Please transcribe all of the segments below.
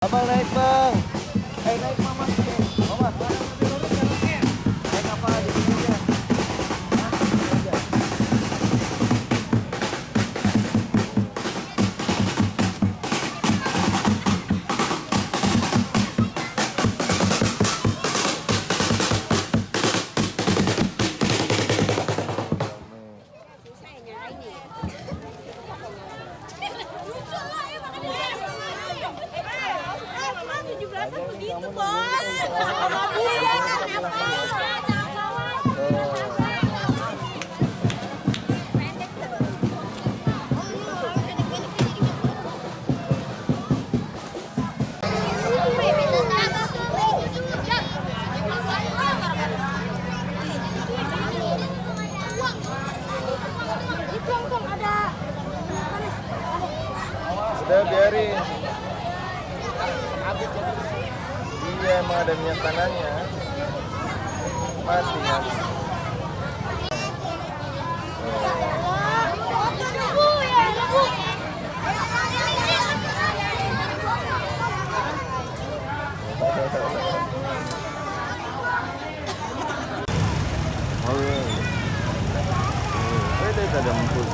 Abang naik bang. Naik mama. Mama. Naik apa di sini aja. Begitu bos. Udah biarin. Iya emang ada minyak tanahnya. Mati mati. Ini ada empuk.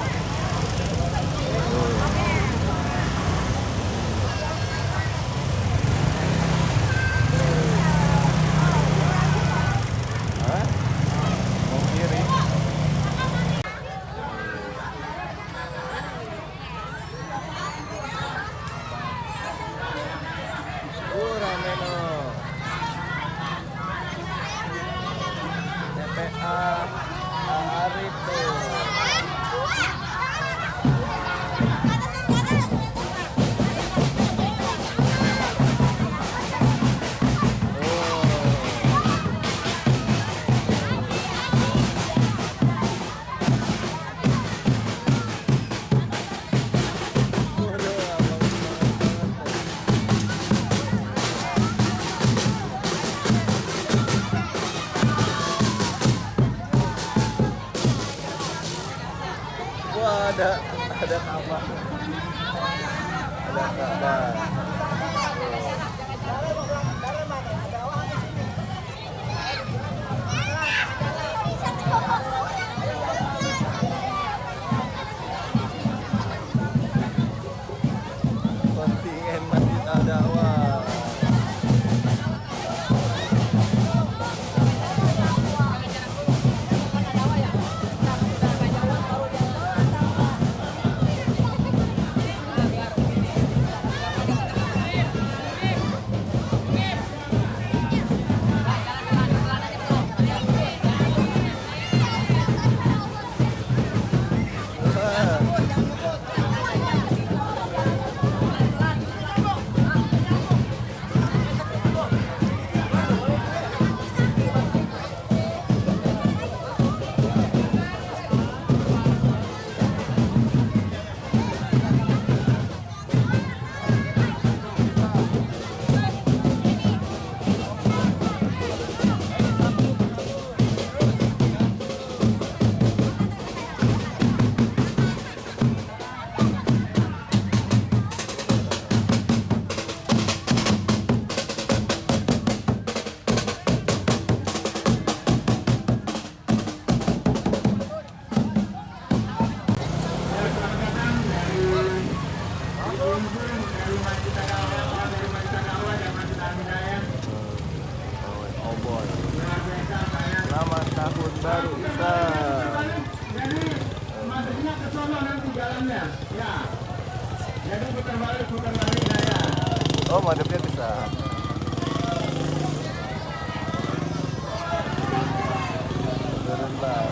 Wah, ada Ka'bah. Ada Ka'bah. Kontingen Masjid Al-Da'wah. Selamat tahun baru Islam. Masuknya ke sono nanti jalannya. Ya. Jadi putar balik saya. Oh, madepnya bisa. Sebentar.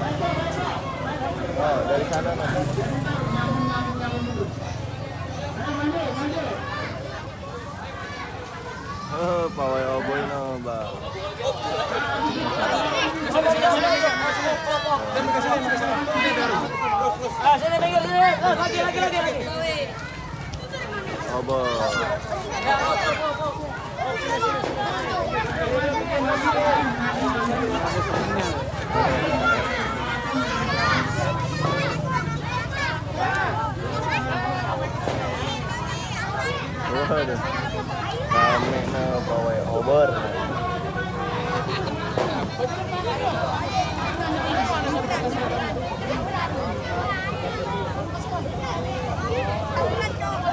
Oh, dari sana nanti. Oh, pawai oboi no, Bang. Lagi. Oboi. Waduh. rame na bawa obor.